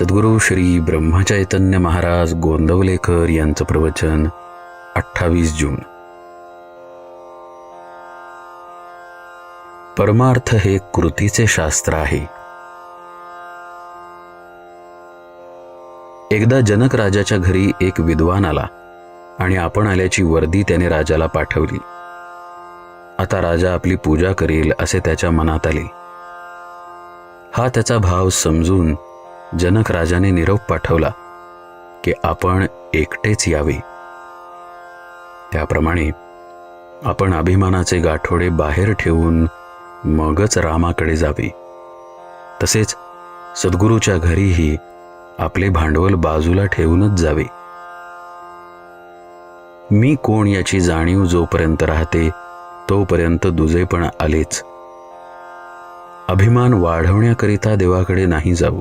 सद्गुरू श्री ब्रह्मचैतन्य महाराज गोंदवलेकर यांचं प्रवचन 28 जून. परमार्थ हे कृतीचे शास्त्र आहे. एकदा जनक राजाच्या घरी एक विद्वान आला आणि आपण आल्याची वर्दी त्याने राजाला पाठवली. आता राजा आपली पूजा करेल असे त्याच्या मनात आले. हा त्याचा भाव समजून जनक राजाने निरोप पाठवला की आपण एकटेच यावे. त्याप्रमाणे आपण अभिमानाचे गाठोडे बाहेर ठेवून मगच रामाकडे जावे. तसेच सद्गुरूच्या घरीही आपले भांडवल बाजूला ठेवूनच जावे. मी कोण याची जाणीव जोपर्यंत राहते तोपर्यंत दुजेपण आलेच. अभिमान वाढवण्याकरिता देवाकडे नाही जाऊ.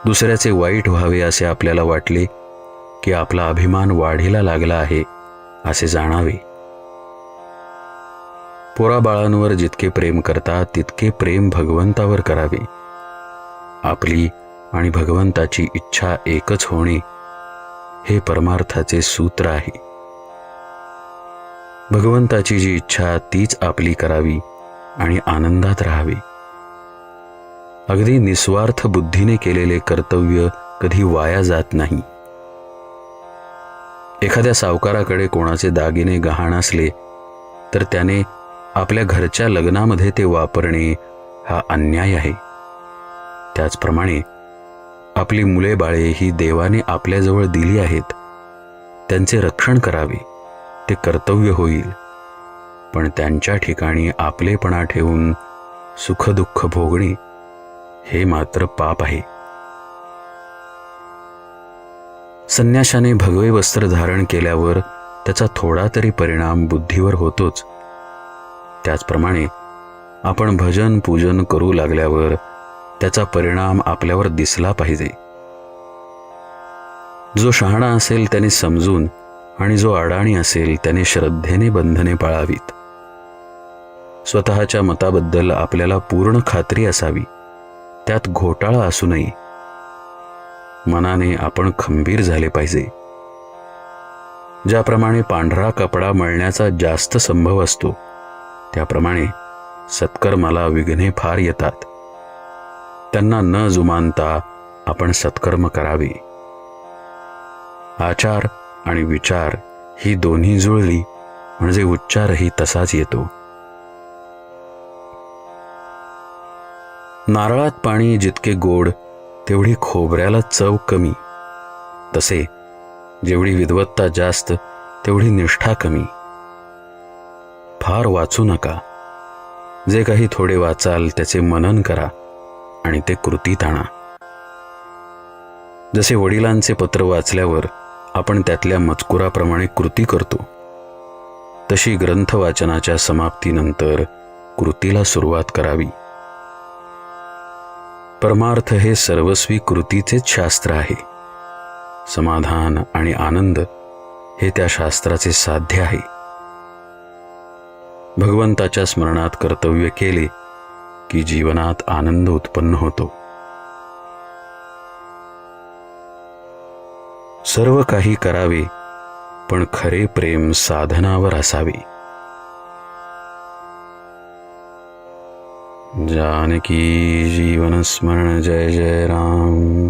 दुसऱ्याचे वाईट व्हावे असे आपल्याला वाटले की आपला अभिमान वाढीला लागला आहे असे जाणावे. पोराबाळांवर जितके प्रेम करतात तितके प्रेम भगवंतावर करावे. आपली आणि भगवंताची इच्छा एकच होणे हे परमार्थाचे सूत्र आहे. भगवंताची जी इच्छा तीच आपली करावी आणि आनंदात राहावे. अगदी निस्वार्थ बुद्धीने केलेले कर्तव्य कधी वाया जात नाही. एखाद्या सावकाराकडे कोणाचे दागिने गहाण असले तर त्याने आपल्या घरच्या लग्नामध्ये ते वापरणे हा अन्याय आहे. त्याचप्रमाणे आपली मुले बाळे ही देवाने आपल्याजवळ दिली आहेत, त्यांचे रक्षण करावे ते कर्तव्य होईल. पण त्यांच्या ठिकाणी आपलेपणा ठेवून सुखदुःख भोगणे हे मात्र पाप आहे. संन्याशाने भगवे वस्त्र धारण केल्यावर त्याचा थोडा तरी परिणाम बुद्धीवर होतोच. त्याचप्रमाणे आपण भजन पूजन करू लागल्यावर त्याचा परिणाम आपल्यावर दिसला पाहिजे. जो शहाणा असेल त्याने समजून आणि जो अडाणी असेल त्याने श्रद्धेने बंधने पाळावीत. स्वतःच्या मताबद्दल आपल्याला पूर्ण खात्री असावी, त्यात घोटाळा असू नये. मनाने आपण खंबीर झाले पाहिजे. ज्याप्रमाणे पांढरा कपडा मळण्याचा जास्त संभव असतो त्याप्रमाणे सत्कर्माला विघ्ने फार येतात. त्यांना न जुमानता आपण सत्कर्म करावे. आचार आणि विचार ही दोन्ही जुळली म्हणजे उच्चारही तसाच येतो. नारळात पाणी जितके गोड तेवढी खोबऱ्याला चव कमी. तसे जेवढी विद्वत्ता जास्त तेवढी निष्ठा कमी. फार वाचू नका. जे काही थोडे वाचाल त्याचे मनन करा आणि ते कृतीत आणा. जसे वडिलांचे पत्र वाचल्यावर आपण त्यातल्या मजकुराप्रमाणे कृती करतो, तशी ग्रंथ वाचनाच्या समाप्तीनंतर कृतीला सुरुवात करावी. परमार्थ हे सर्वस्वी कृतीचेच शास्त्र आहे. समाधान आणि आनंद हे त्या शास्त्राचे साध्य आहे. भगवंताच्या स्मरणात कर्तव्य केले की जीवनात आनंद उत्पन्न होतो. सर्व काही करावे पण खरे प्रेम साधनावर असावे. जानकी जीवन स्मरण. जय जय राम.